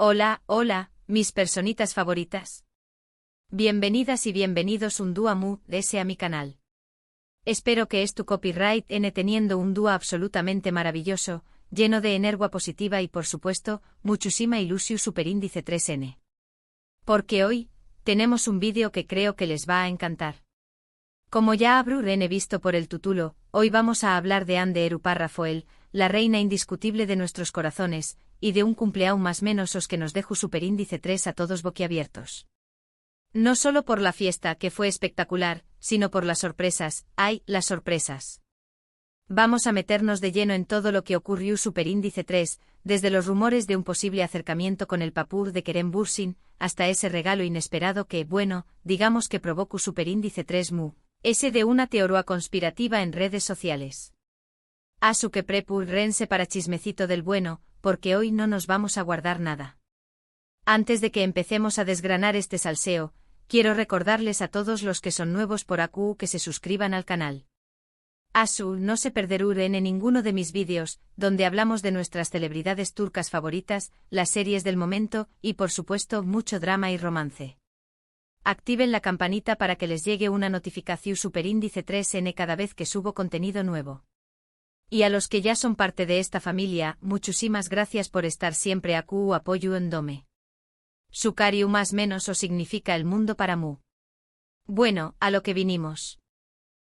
Hola, hola, mis personitas favoritas. Bienvenidas y bienvenidos un dúa mu ese a mi canal. Espero que es tu copyright N teniendo un dúa absolutamente maravilloso, lleno de energía positiva y por supuesto, muchísima ilusión superíndice 3N. Porque hoy, tenemos un vídeo que creo que les va a encantar. Como ya habrán visto por el título, hoy vamos a hablar de Anne de Erupa Rafael, la reina indiscutible de nuestros corazones, y de un cumpleaños más menos os que nos dejo superíndice 3 a todos boquiabiertos. No solo por la fiesta, que fue espectacular, sino por las sorpresas, ¡ay, las sorpresas! Vamos a meternos de lleno en todo lo que ocurrió superíndice 3, desde los rumores de un posible acercamiento con el papur de Kerem Bürsin, hasta ese regalo inesperado que, bueno, digamos que provocó superíndice 3 mu, ese de una teoría conspirativa en redes sociales. A su que rense para chismecito del bueno, porque hoy no nos vamos a guardar nada. Antes de que empecemos a desgranar este salseo, quiero recordarles a todos los que son nuevos por AQ que se suscriban al canal. No se perderán en ninguno de mis vídeos, donde hablamos de nuestras celebridades turcas favoritas, las series del momento, y por supuesto mucho drama y romance. Activen la campanita para que les llegue una notificación superíndice 3N cada vez que subo contenido nuevo. Y a los que ya son parte de esta familia, muchísimas gracias por estar siempre AQ apoyo en Dome. Sukariu más menos o significa el mundo para mu. Bueno, a lo que vinimos.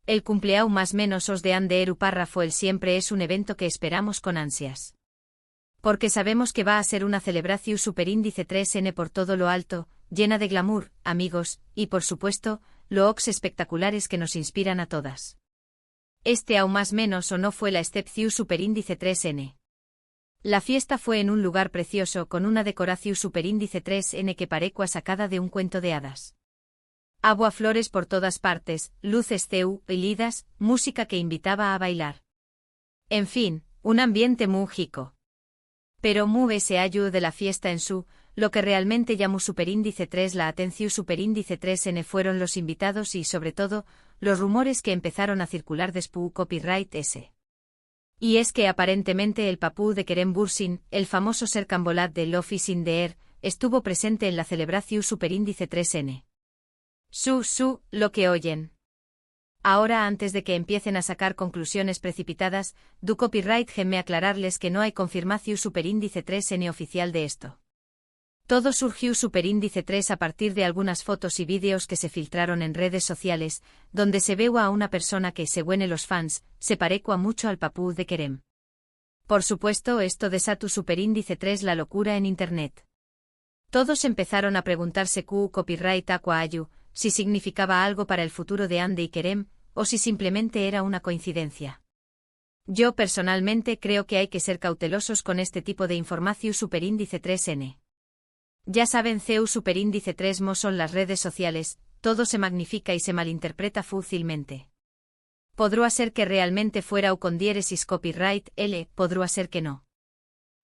El cumpleaños más menos os de Anne de Erupa Rafael siempre es un evento que esperamos con ansias. Porque sabemos que va a ser una celebración superíndice 3N por todo lo alto, llena de glamour, amigos, y por supuesto, looks espectaculares que nos inspiran a todas. Este aún más menos o no fue la excepción superíndice 3N. La fiesta fue en un lugar precioso con una decoración superíndice 3N que parecua sacada de un cuento de hadas. Agua flores por todas partes, luces lidas, música que invitaba a bailar. En fin, un ambiente muy rico. Pero mu ese ayu de la fiesta en su, lo que realmente llamó superíndice 3 la atención superíndice 3N fueron los invitados y sobre todo, los rumores que empezaron a circular después copyright S. Y es que aparentemente el papú de Kerem Bürsin, el famoso Serkan Bolat de Love is in the Air, estuvo presente en la celebración superíndice 3N. Lo que oyen. Ahora antes de que empiecen a sacar conclusiones precipitadas, du copyright me aclararles que no hay confirmación superíndice 3N oficial de esto. Todo surgió superíndice 3 a partir de algunas fotos y vídeos que se filtraron en redes sociales, donde se ve a una persona que, según los fans, se parecua mucho al papú de Kerem. Por supuesto, esto desató superíndice 3 la locura en internet. Todos empezaron a preguntarse copyright aqua ayu, si significaba algo para el futuro de Anne y Kerem, o si simplemente era una coincidencia. Yo personalmente creo que hay que ser cautelosos con este tipo de información superíndice 3N. Ya saben superíndice 3 mo son las redes sociales, todo se magnifica y se malinterpreta fácilmente. Podrá ser que realmente fuera o con diéresis copyright L, podrá ser que no.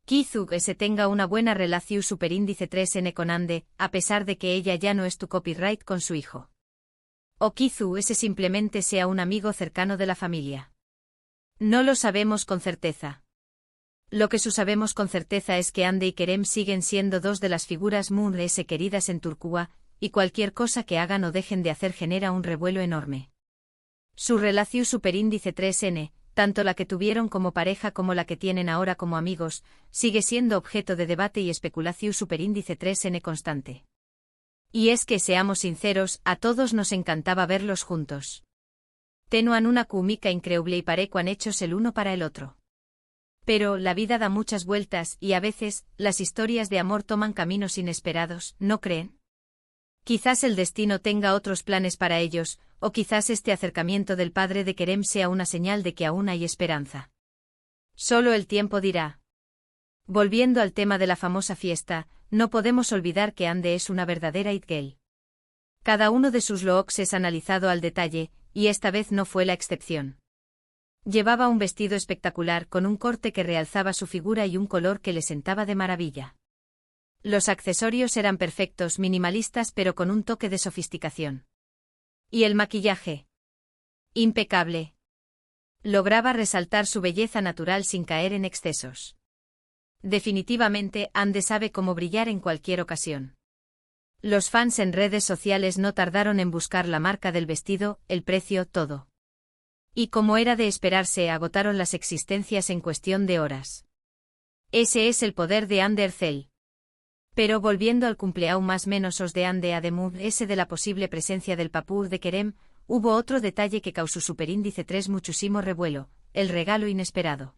Quizá se tenga una buena relación superíndice 3N con Ande, a pesar de que ella ya no es tu copyright con su hijo. O quizá ese simplemente sea un amigo cercano de la familia. No lo sabemos con certeza. Lo que sabemos con certeza es que Ande y Kerem siguen siendo dos de las figuras muy queridas en Turquía, y cualquier cosa que hagan o dejen de hacer genera un revuelo enorme. Su relación superíndice 3N, tanto la que tuvieron como pareja como la que tienen ahora como amigos, sigue siendo objeto de debate y especulación superíndice 3N constante. Y es que seamos sinceros, a todos nos encantaba verlos juntos. Tenuan una química increíble y parecuan hechos el uno para el otro. Pero la vida da muchas vueltas y a veces, las historias de amor toman caminos inesperados, ¿no creen? Quizás el destino tenga otros planes para ellos, o quizás este acercamiento del padre de Kerem sea una señal de que aún hay esperanza. Solo el tiempo dirá. Volviendo al tema de la famosa fiesta, no podemos olvidar que Ande es una verdadera it girl. Cada uno de sus looks es analizado al detalle, y esta vez no fue la excepción. Llevaba un vestido espectacular con un corte que realzaba su figura y un color que le sentaba de maravilla. Los accesorios eran perfectos, minimalistas pero con un toque de sofisticación. Y el maquillaje. Impecable. Lograba resaltar su belleza natural sin caer en excesos. Definitivamente, Ande sabe cómo brillar en cualquier ocasión. Los fans en redes sociales no tardaron en buscar la marca del vestido, el precio, todo. Y como era de esperarse, agotaron las existencias en cuestión de horas. Ese es el poder de Ande Ercel. Pero volviendo al cumpleaños más menos os de Ande Ademuz, ese de la posible presencia del papú de Kerem, hubo otro detalle que causó superíndice 3 muchísimo revuelo, el regalo inesperado.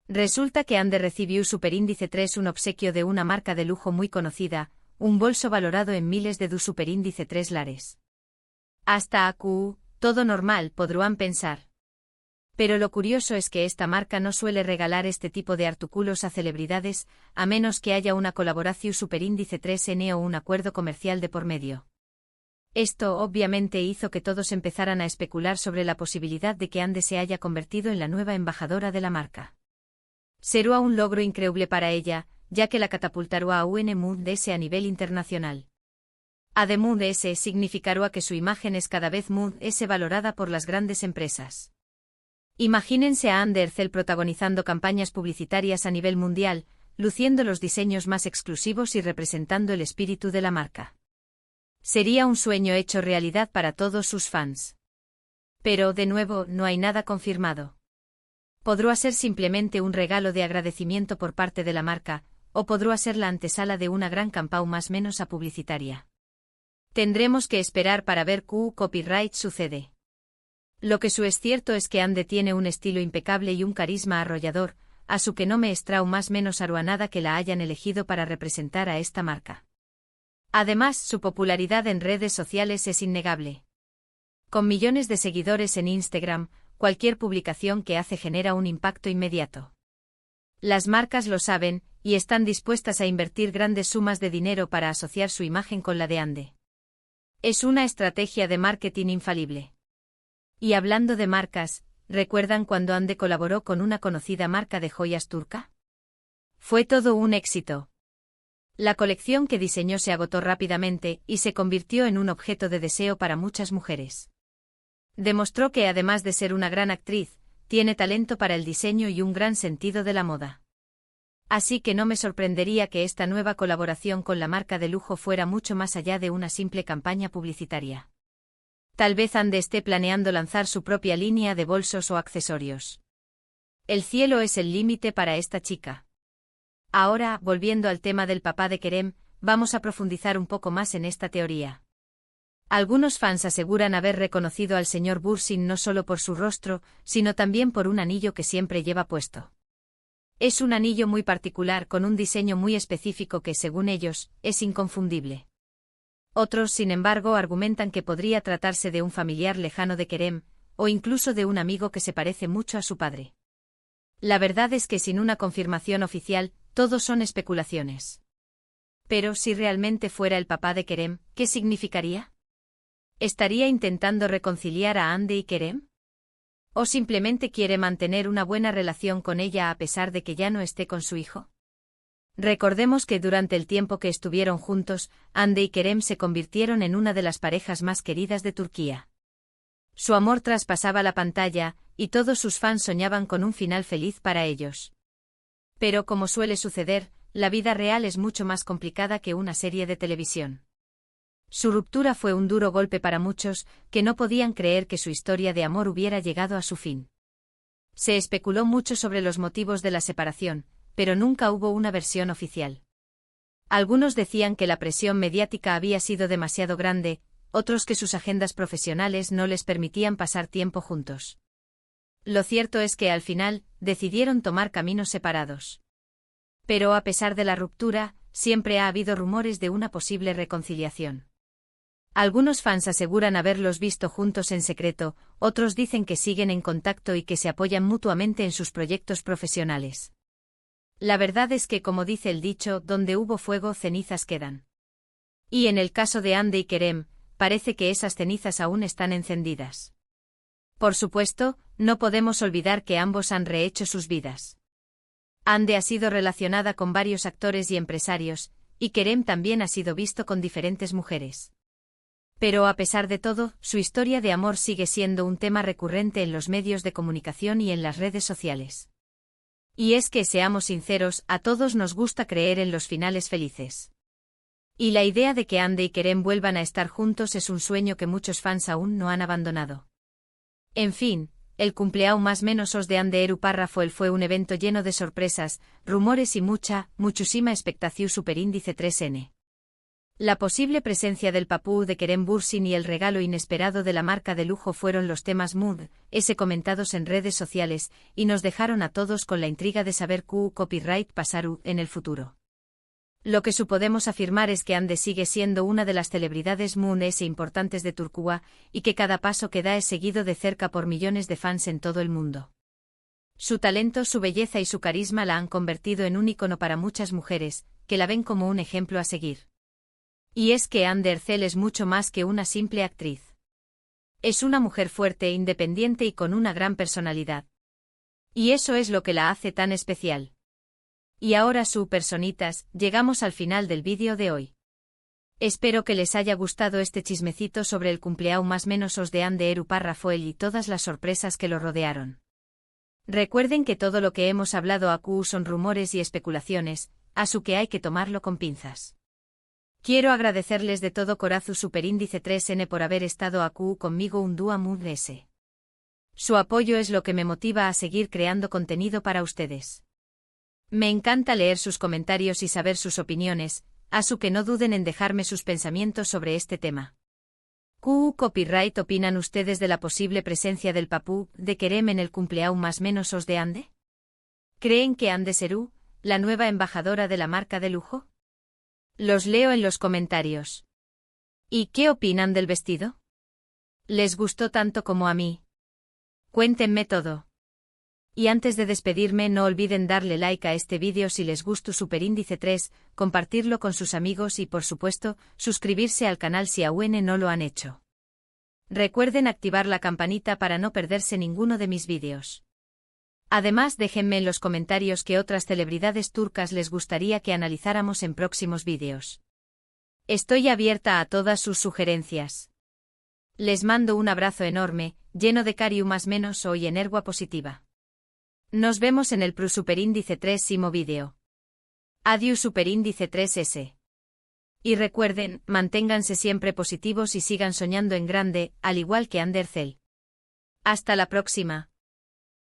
Resulta que Ande recibió superíndice 3 un obsequio de una marca de lujo muy conocida, un bolso valorado en miles de superíndice 3 lares. Hasta AQ, todo normal, podrán pensar. Pero lo curioso es que esta marca no suele regalar este tipo de artículos a celebridades, a menos que haya una colaboración superíndice 3N o un acuerdo comercial de por medio. Esto obviamente hizo que todos empezaran a especular sobre la posibilidad de que Ande se haya convertido en la nueva embajadora de la marca. Será un logro increíble para ella, ya que la catapultará a un mundo a nivel internacional. Además de ese significará que su imagen es cada vez más valorada por las grandes empresas. Imagínense a Ande Ercel protagonizando campañas publicitarias a nivel mundial, luciendo los diseños más exclusivos y representando el espíritu de la marca. Sería un sueño hecho realidad para todos sus fans. Pero, de nuevo, no hay nada confirmado. Podrá ser simplemente un regalo de agradecimiento por parte de la marca, o podrá ser la antesala de una gran campaña más menos a publicitaria. Tendremos que esperar para ver qué copyright sucede. Lo que es cierto es que Ande tiene un estilo impecable y un carisma arrollador, a su que no me extraña más menos aruanada que la hayan elegido para representar a esta marca. Además, su popularidad en redes sociales es innegable. Con millones de seguidores en Instagram, cualquier publicación que hace genera un impacto inmediato. Las marcas lo saben, y están dispuestas a invertir grandes sumas de dinero para asociar su imagen con la de Ande. Es una estrategia de marketing infalible. Y hablando de marcas, ¿recuerdan cuando Ande colaboró con una conocida marca de joyas turca? Fue todo un éxito. La colección que diseñó se agotó rápidamente y se convirtió en un objeto de deseo para muchas mujeres. Demostró que además de ser una gran actriz, tiene talento para el diseño y un gran sentido de la moda. Así que no me sorprendería que esta nueva colaboración con la marca de lujo fuera mucho más allá de una simple campaña publicitaria. Tal vez Ande esté planeando lanzar su propia línea de bolsos o accesorios. El cielo es el límite para esta chica. Ahora, volviendo al tema del papá de Kerem, vamos a profundizar un poco más en esta teoría. Algunos fans aseguran haber reconocido al señor Bursin no solo por su rostro, sino también por un anillo que siempre lleva puesto. Es un anillo muy particular con un diseño muy específico que, según ellos, es inconfundible. Otros, sin embargo, argumentan que podría tratarse de un familiar lejano de Kerem, o incluso de un amigo que se parece mucho a su padre. La verdad es que sin una confirmación oficial, todos son especulaciones. Pero si realmente fuera el papá de Kerem, ¿qué significaría? ¿Estaría intentando reconciliar a Ande y Kerem? ¿O simplemente quiere mantener una buena relación con ella a pesar de que ya no esté con su hijo? Recordemos que durante el tiempo que estuvieron juntos, Ande y Kerem se convirtieron en una de las parejas más queridas de Turquía. Su amor traspasaba la pantalla, y todos sus fans soñaban con un final feliz para ellos. Pero como suele suceder, la vida real es mucho más complicada que una serie de televisión. Su ruptura fue un duro golpe para muchos, que no podían creer que su historia de amor hubiera llegado a su fin. Se especuló mucho sobre los motivos de la separación, pero nunca hubo una versión oficial. Algunos decían que la presión mediática había sido demasiado grande, otros que sus agendas profesionales no les permitían pasar tiempo juntos. Lo cierto es que al final, decidieron tomar caminos separados. Pero a pesar de la ruptura, siempre ha habido rumores de una posible reconciliación. Algunos fans aseguran haberlos visto juntos en secreto, otros dicen que siguen en contacto y que se apoyan mutuamente en sus proyectos profesionales. La verdad es que, como dice el dicho, donde hubo fuego, cenizas quedan. Y en el caso de Ande y Kerem, parece que esas cenizas aún están encendidas. Por supuesto, no podemos olvidar que ambos han rehecho sus vidas. Ande ha sido relacionada con varios actores y empresarios, y Kerem también ha sido visto con diferentes mujeres. Pero a pesar de todo, su historia de amor sigue siendo un tema recurrente en los medios de comunicación y en las redes sociales. Y es que, seamos sinceros, a todos nos gusta creer en los finales felices. Y la idea de que Ande y Kerem vuelvan a estar juntos es un sueño que muchos fans aún no han abandonado. En fin, el cumpleaños más menos os de Ande Eru Párrafo fue un evento lleno de sorpresas, rumores y muchísima expectación superíndice 3N. La posible presencia del papú de Kerem Bürsin y el regalo inesperado de la marca de lujo fueron los temas comentados en redes sociales, y nos dejaron a todos con la intriga de saber qué copyright pasará en el futuro. Lo que podemos afirmar es que Ande sigue siendo una de las celebridades importantes de Turquía, y que cada paso que da es seguido de cerca por millones de fans en todo el mundo. Su talento, su belleza y su carisma la han convertido en un ícono para muchas mujeres, que la ven como un ejemplo a seguir. Y es que Hande Erçel es mucho más que una simple actriz. Es una mujer fuerte, independiente y con una gran personalidad. Y eso es lo que la hace tan especial. Y ahora, personitas, llegamos al final del vídeo de hoy. Espero que les haya gustado este chismecito sobre el cumpleaños más menos os de Hande Eru Párrafo y todas las sorpresas que lo rodearon. Recuerden que todo lo que hemos hablado aquí son rumores y especulaciones, así que hay que tomarlo con pinzas. Quiero agradecerles de todo corazón superíndice 3N por haber estado aquí conmigo un día más. Su apoyo es lo que me motiva a seguir creando contenido para ustedes. Me encanta leer sus comentarios y saber sus opiniones, así que no duden en dejarme sus pensamientos sobre este tema. ¿Qué copyright opinan ustedes de la posible presencia del papú de Kerem en el cumpleaños más menos os de Hande? ¿Creen que Hande será la nueva embajadora de la marca de lujo? Los leo en los comentarios. ¿Y qué opinan del vestido? ¿Les gustó tanto como a mí? Cuéntenme todo. Y antes de despedirme, no olviden darle like a este vídeo si les gustó superíndice 3, compartirlo con sus amigos y, por supuesto, suscribirse al canal si aún no lo han hecho. Recuerden activar la campanita para no perderse ninguno de mis vídeos. Además, déjenme en los comentarios qué otras celebridades turcas les gustaría que analizáramos en próximos vídeos. Estoy abierta a todas sus sugerencias. Les mando un abrazo enorme, lleno de cariño más menos hoy energía positiva. Nos vemos en el superíndice 3 vídeo. Adiós superíndice 3S. Y recuerden, manténganse siempre positivos y sigan soñando en grande, al igual que Hande Erçel. Hasta la próxima.